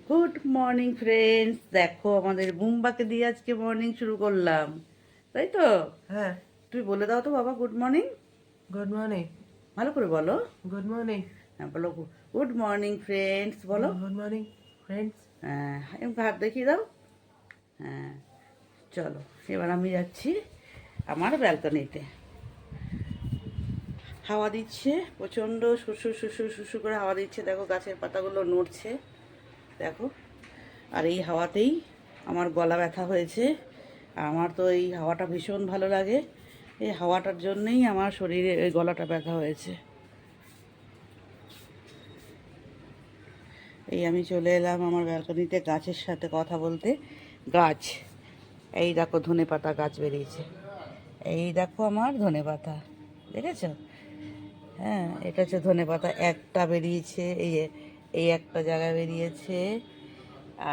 Good morning friends, দেখো আমাদের বুম্বাকে দিয়ে আজকে মর্নিং শুরু করলাম, তাই তো? হ্যাঁ, তুমি বলে দাও তো বাবা, গুড মর্নিং। Good morning. ভালো করে বলো। Good morning. হ্যাঁ বলো, গুড মর্নিং ফ্রেন্ডস বলো। Good morning friends. হ্যাঁ এরকম হাত দেখিয়ে দাও। হ্যাঁ চলো, এবার আমি যাচ্ছি আমার ব্যালকনিতে। হাওয়া দিচ্ছে প্রচণ্ড, শুশুর শুশুর শুশু করে হাওয়া দিচ্ছে, দেখো গাছের পাতাগুলো নড়ছে, দেখো। আর এই হাওয়াতেই আমার গলা ব্যথা হয়েছে। আমার তো এই হাওয়াটা ভীষণ ভালো লাগে, এই হাওয়াটার জন্যই আমার শরীরে এই গলাটা ব্যথা হয়েছে। এই আমি চলে এলাম আমার ব্যালকনিতে গাছের সাথে কথা বলতে। গাছ, এই দেখো ধনেপাতা গাছ বেরিয়েছে, এই দেখো আমার ধনেপাতা, দেখেছো? হ্যাঁ এটা হচ্ছে ধনেপাতা, একটা বেরিয়েছে, এই একটা জায়গায় বেরিয়েছে,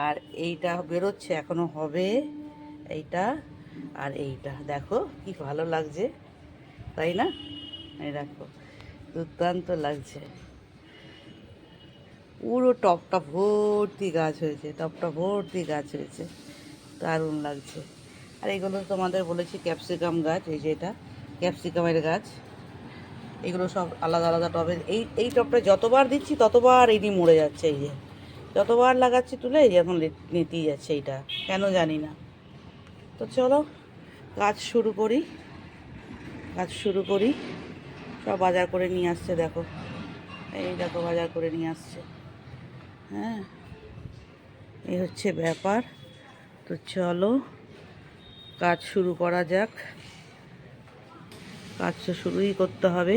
আর এইটা বেরোচ্ছে এখনো হবে, এইটা আর এইটা, দেখো কি ভালো লাগছে, তাই না? এই দেখো দুর্দান্ত লাগছে, পুরো টপটা ভর্তি গাছ হয়েছে, টপটা ভর্তি গাছ হয়েছে, দারুণ লাগছে। আর এগুলো তোমাদের বলেছি ক্যাপসিকাম গাছ, এই যে এটা ক্যাপসিকামের গাছ, এগুলো সব আলাদা আলাদা টবে। এই টবটা যতবার দিচ্ছি ততবার এটি মরে যাচ্ছে, এই যে যতবার লাগাচ্ছি তুলে এই যে এখন নিতেই যাচ্ছে, এইটা কেন জানি না। তো চলো কাজ শুরু করি, কাজ শুরু করি। সব বাজার করে নিয়ে আসছে, দেখো এই দেখো বাজার করে নিয়ে আসছে। হ্যাঁ এই হচ্ছে ব্যাপার। তো চলো কাজ শুরু করা যাক, কাজ তো শুরুই করতে হবে।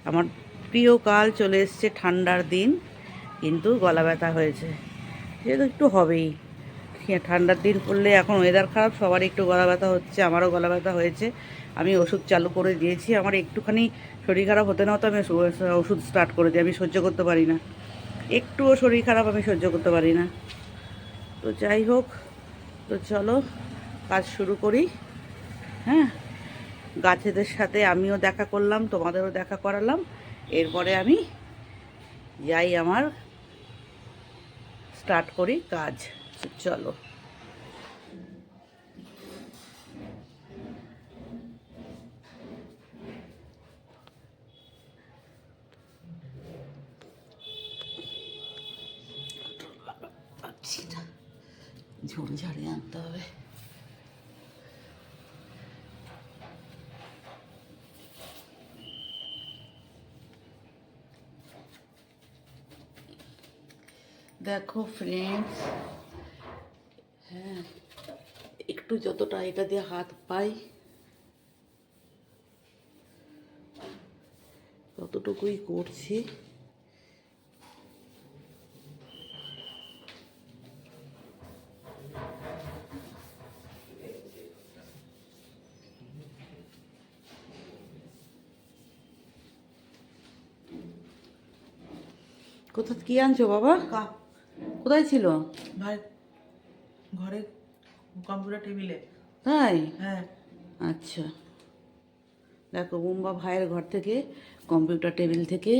আমার প্রিয় কাল চলে এসছে, ঠান্ডার দিন, কিন্তু গলা ব্যথা হয়েছে, যেহেতু একটু হবেই। ঠান্ডার দিন পড়লে এখন ওয়েদার খারাপ, সবারই একটু গলা ব্যথা হচ্ছে, আমারও গলা ব্যথা হয়েছে। আমি ওষুধ চালু করে দিয়েছি, আমার একটুখানি শরীর খারাপ হতে না হতো আমি ওষুধ স্টার্ট করে দিই, আমি সহ্য করতে পারি না, একটুও শরীর খারাপ আমি সহ্য করতে পারি না। তো যাই হোক, তো চলো কাজ শুরু করি। হ্যাঁ গাছেদের সাথে আমিও দেখা করলাম, তোমাদেরও দেখা করালাম, এরপরে আমি যাই আমার স্টার্ট করি কাজ। চলো ঝুল ঝাড়িয়ে আনতে হবে। দেখো ফ্রেন্ডস, হ্যাঁ একটু যতটা এটা দিয়ে হাত পাই ততটুকুই করছি। কোথা কি আনছো বাবা? কাপ। কোথায় ছিল? ভাই ঘরে, কম্পিউটার টেবিলে। তাই? হ্যাঁ। আচ্ছা, দেখো বুম্বা ভাইয়ের ঘর থেকে কম্পিউটার টেবিল থেকে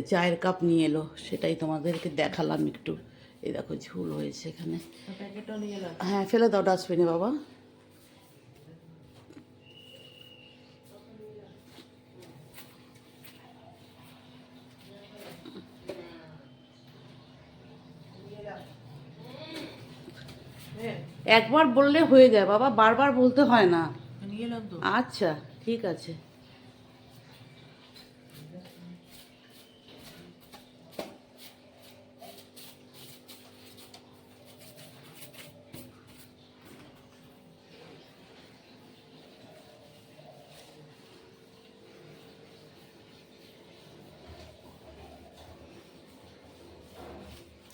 চায়ের কাপ নিয়ে এলো, সেটাই তোমাদেরকে দেখালাম একটু। এই দেখো ঝুল হয়েছে এখানে। প্যাকেটও নিয়ে এলাম। হ্যাঁ ফেলে দাও ডাস্টবিনে বাবা। একবার বললে হয়ে যায় বাবা, বারবার বলতে হয় না। নিয়ে এলাম তো। আচ্ছা ঠিক আছে।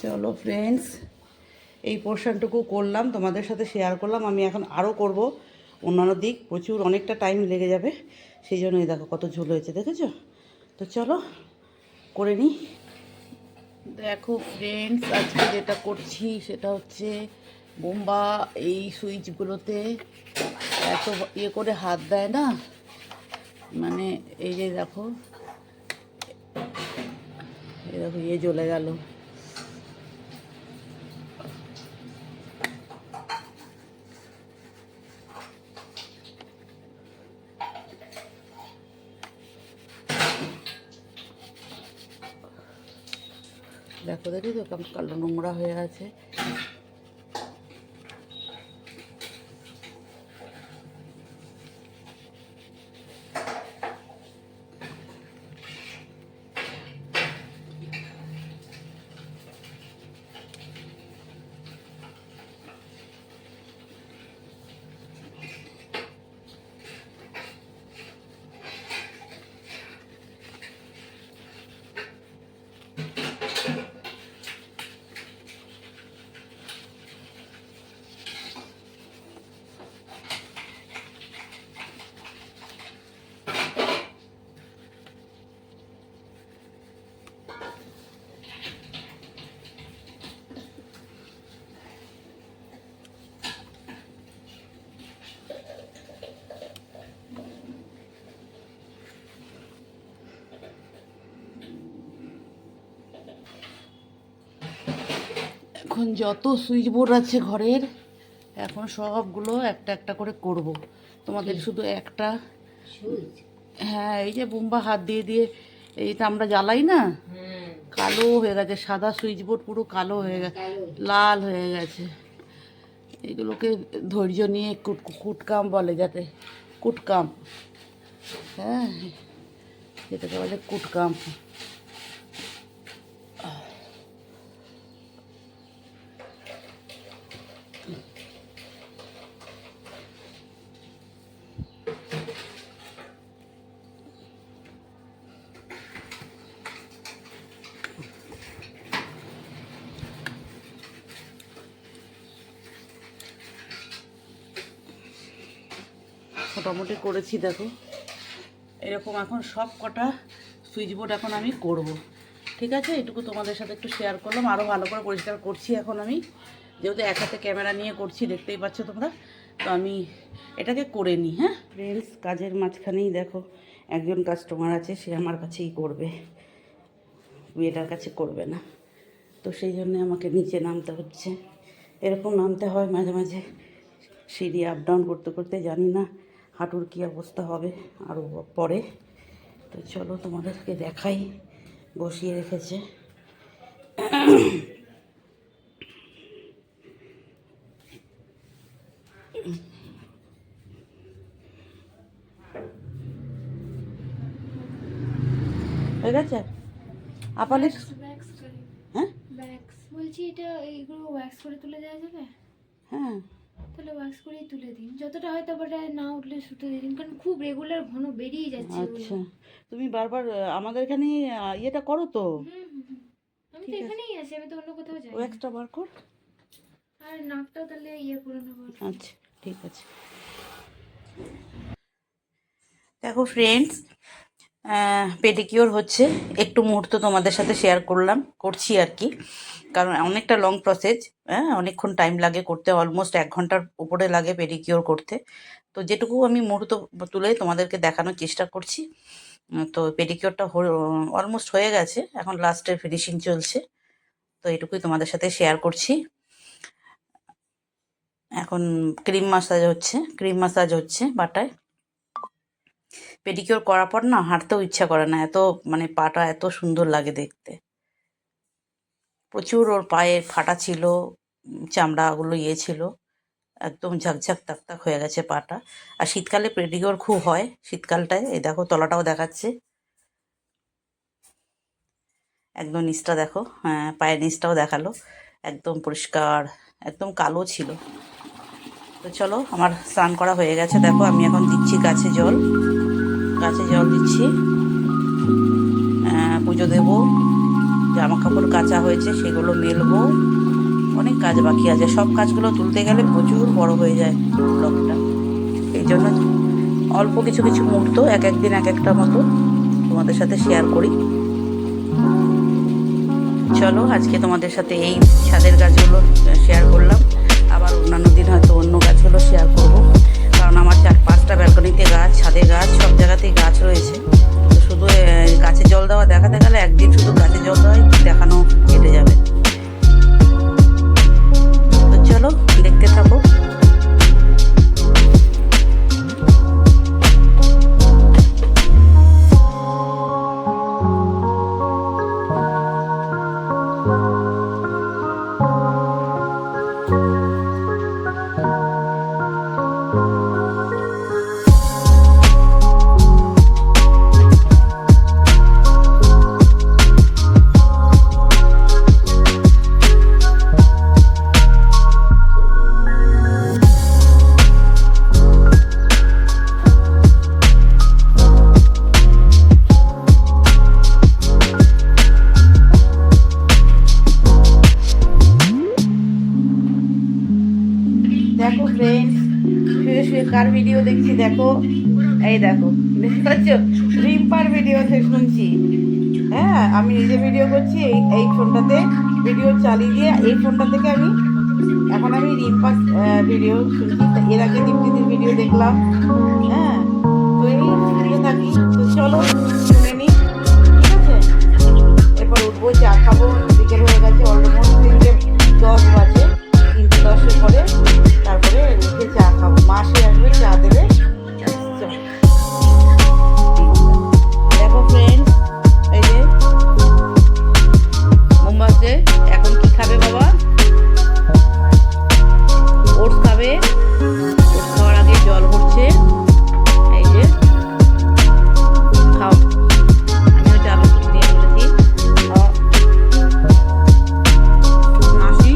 চলো ফ্রেন্ডস, এই পোর্শনটুকু করলাম, তোমাদের সাথে শেয়ার করলাম, আমি এখন আরও করব অন্যান্য দিক, প্রচুর অনেকটা টাইম লেগে যাবে, সেই জন্যই দেখো কত ঝুল হয়েছে, দেখেছো? তো চলো করে নিই। দেখো ফ্রেন্ডস, আজকে যেটা করছি সেটা হচ্ছে বোম্বা এই সুইচগুলোতে এত ইয়ে করে হাত দেয় না, মানে এই যে দেখো, এই দেখো ইয়ে জ্বলে গেল, দেখো দেখি তো কেমন কালো নোংরা হয়ে আছে। এখন যত সুইচ বোর্ড আছে ঘরের, এখন সবগুলো একটা একটা করে করব। তোমাদের শুধু একটা, হ্যাঁ এই যে বোম্বা হাত দিয়ে দিয়ে এইটা আমরা জ্বালাই না, কালো হয়ে গেছে, সাদা সুইচ বোর্ড পুরো কালো হয়ে গেছে, লাল হয়ে গেছে। এগুলোকে ধৈর্য নিয়ে কুটকাম বলে, যাতে কুটকাম, হ্যাঁ যেটাকে বলে কুটকাম। মোটামুটি করেছি দেখো, এরকম এখন সব কটা সুইচ বোর্ড এখন আমি করব। ঠিক আছে, এটুকু তোমাদের সাথে একটু শেয়ার করলাম। আরও ভালো করে পরিষ্কার করছি এখন আমি, যেহেতু এক হাতে ক্যামেরা নিয়ে করছি, দেখতেই পাচ্ছ তোমরা। তো আমি এটাকে করে নিই। হ্যাঁ ফ্রেন্ডস, কাজের মাঝখানেই দেখো একজন কাস্টমার আছে, সে আমার কাছেই করবে, মেয়েটার কাছে করবে না। তো সেই জন্য আমাকে নিচে নামতে হচ্ছে, এরকম নামতে হয় মাঝে মাঝে, সিঁড়ি আপ ডাউন করতে করতে। জানি না হাঁটুর কী অবস্থা হবে আরও পরে। তো চলো তোমাদেরকে দেখাই, বসিয়ে রেখেছে। হয়ে গেছে আপালিশ, হ্যাঁ ওয়্যাক্স বলছি, এটা এইগুলো ওয়্যাক্স করে তুলে দেওয়া যাবে? হ্যাঁ তাহলে ওয়্যাক্স করেই তুলে দিন, যতটা হয় তারপরে না উঠলে শুতে দিন, কারণ খুব রেগুলার ঘন বেরিয়ে যাচ্ছে। আচ্ছা, তুমি বারবার আমাদের এখানে ইয়েটা করো তো, আমি তো এখানেই আছি, আমি তো অন্য কোথাও যাই না। ওয়্যাক্সটা বার কর। আর নাকটাও তাহলে ইয়ে করে নেবো। আচ্ছা ঠিক আছে। দেখো ফ্রেন্ডস, পেডিকিওর হচ্ছে, একটু মুহূর্ত তোমাদের সাথে শেয়ার করছি আর কি, কারণ অনেকটা লং প্রসেস। হ্যাঁ অনেকক্ষণ টাইম লাগে করতে, অলমোস্ট 1 ঘন্টার উপরে লাগে পেডিকিওর করতে। তো যেটুকু আমি মুহূর্ত তুলে তোমাদেরকে দেখানোর চেষ্টা করছি। তো পেডিকিওরটা অলমোস্ট হয়ে গেছে, এখন লাস্টের ফিনিশিং চলছে। তো এটুকুই তোমাদের সাথে শেয়ার করছি। এখন ক্রিম মাসাজ হচ্ছে বাটায়। পেডিকিওর করার পর না হাঁটতেও ইচ্ছা করে না, এত মানে পাটা এত সুন্দর লাগে দেখতে। প্রচুর ওর পায়ে ফাটা ছিল, চামড়াগুলো ছিল, একদম ঝাকঝাক তাকতাক হয়ে গেছে পাটা। আর শীতকালে পেডিকিওর খুব হয়, শীতকালটায়। এই দেখো তলাটাও দেখাচ্ছে, একদম নিচটা দেখো, হ্যাঁ পায়ের নিচটাও দেখালো, একদম পরিষ্কার, একদম কালো ছিল। তো চলো, আমার স্নান করা হয়ে গেছে, দেখো আমি এখন দিচ্ছি গাছে জল দিচ্ছি, পুজো দেবো, জামা কাপড় কাচা হয়েছে সেগুলো মেলবো, অনেক কাজ বাকি আছে। সব কাজগুলো তুলতে গেলে প্রচুর বড় হয়ে যায় ব্লগটা, এই জন্য অল্প কিছু কিছু মুহূর্ত এক একদিন এক একটা মতো তোমাদের সাথে শেয়ার করি। চলো আজকে তোমাদের সাথে এই ছাদের গাছগুলো শেয়ার করলাম, আবার অন্যান্য দিন হয়তো অন্য গাছগুলো শেয়ার করব, কারণ আমার 4-5টা ব্যালকনিতে গাছ, ছাদে গাছ, সব জায়গাতেই গাছ রয়েছে। তো শুধু গাছে জল দেওয়া দেখাতে গেলে একদিন শুধু গাছে জল দেওয়াই দেখানো কেটে যাবে। তো চলো দেখতে থাকো। দেখো ফ্রেন্ডস, শুয়ে শুয়ে কার ভিডিও দেখছি দেখো, এই দেখো দেখতে পাচ্ছ, রিম্পার ভিডিও শুনছি। হ্যাঁ, আমি নিজে ভিডিও করছি এই ফোনটাতে, ভিডিও চালিয়ে দিয়ে এই ফোনটা থেকে এখন আমি রিম্পার ভিডিও শুনছি। তা এর আগে দীপ্তিদির ভিডিও দেখলাম। হ্যাঁ, তো এই শুনতে থাকি। তো চলো শুনে নিই, ঠিক আছে? এরপর উঠবো, চা খাবো, বিকেল হয়ে গেছে, অলমোস্ট 3:10 বাজে। 3:10 পরে তারপরে উঠে চা খাবো, মাসে আসবে চা দেবে। চল। দেখো ফ্রেন্ডস, এই যে মোমবাসে এখন কি খাবে বাবা? ওটস খাবে। ওটস খাওয়ার আগে জল ভরছে, এই যে খাও। আমিও চা বিস্কুট দিয়ে বলেছি মাসি,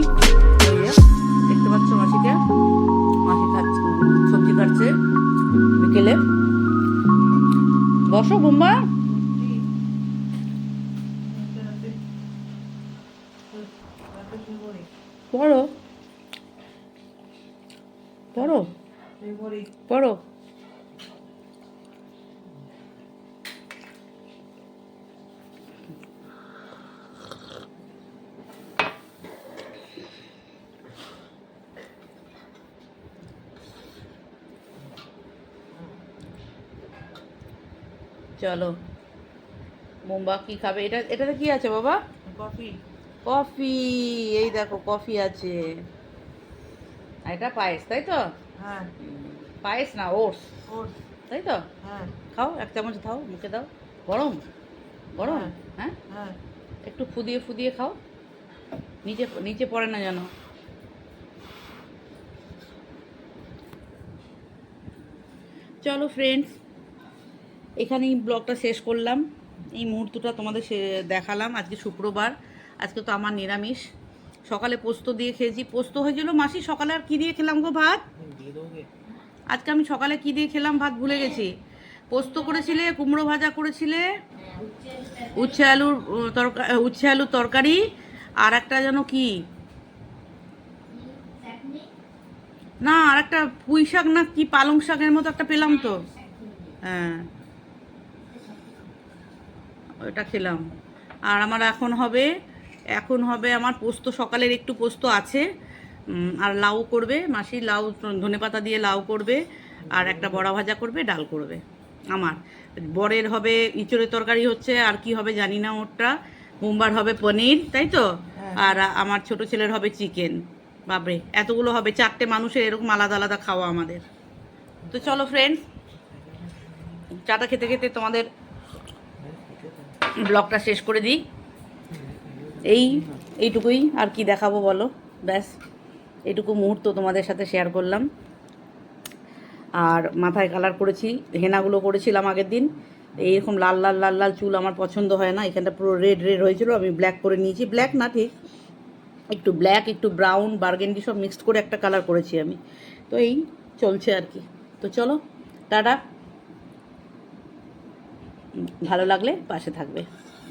ওই যে দেখতে পাচ্ছ মাসিকে, মাসি খাচ্ছে, সবজি কাটছে বিকেলে। বসো বুম্বা। পড়ো পড়ো পড়ো। চলো, মোমবা কি খাবে? এটাতে কি আছে বাবা? কফি। কফি। এই দেখো কফি আছে। আর এটা পায়েস, তাই তো? হ্যাঁ। পায়েস না, ওটস, ওটস। তাই তো? হ্যাঁ। খাও, 1 চামচ খাও, মুখে দাও। গরম গরম। হ্যাঁ। হ্যাঁ, হ্যাঁ। একটু ফুদিয়ে ফুদিয়ে খাও, নিচে নিচে পড়ে না যেন। চলো ফ্রেন্ডস, এখানেই ব্লগটা শেষ করলাম। এই মুহূর্তটা তোমাদের দেখালাম। আজকে শুক্রবার, আজকে তো আমার নিরামিষ। সকালে পোস্ত দিয়ে খেয়েছি, পোস্ত হয়েছিল মাসি। সকালে আর কি দিয়ে খেলাম গো ভাত? আজকে আমি সকালে কি দিয়ে খেলাম ভাত ভুলে গেছি। পোস্ত করেছিলে, কুমড়ো ভাজা করেছিলে, উচ্ছে আলুর তরকারি, আর একটা যেন কি, না আর একটা পুঁই শাক না কি পালং শাকের মতো একটা পেলাম তো। হ্যাঁ, ওটা খেলাম। আর আমার এখন হবে আমার পোস্ত, সকালের একটু পোস্ত আছে। আর লাউ করবে মাসি, লাউ ধনেপাতা দিয়ে লাউ করবে, আর একটা বড়া ভাজা করবে, ডাল করবে। আমার বরের হবে ইঁচড়ের তরকারি হচ্ছে, আর কি হবে জানি না ওরটা। বোম্বার হবে পনির, তাই তো? আর আমার ছোট ছেলের হবে চিকেন। বাপরে, এতগুলো হবে, 4টে মানুষের এরকম আলাদা আলাদা খাওয়া আমাদের। তো চলো ফ্রেন্ডস, চাটা খেতে খেতে তোমাদের ব্লগটা শেষ করে দিই। এইটুকুই, আর কি দেখাবো বলো? ব্যাস এইটুকু মুহূর্ত তোমাদের সাথে শেয়ার করলাম। আর মাথায় কালার করেছি, হেনাগুলো করেছিলাম আগের দিন। এইরকম লাল লাল লাল লাল চুল আমার পছন্দ হয় না, এখানটা পুরো রেড রেড হয়েছিল, আমি ব্ল্যাক করে নিয়েছি। ব্ল্যাক না ঠিক, একটু ব্ল্যাক, একটু ব্রাউন, বার্গেন্ডি সব মিক্সড করে একটা কালার করেছি আমি। তো এই চলছে আর কি। তো চলো টাটা, ভালো লাগলে পাশে থাকবে।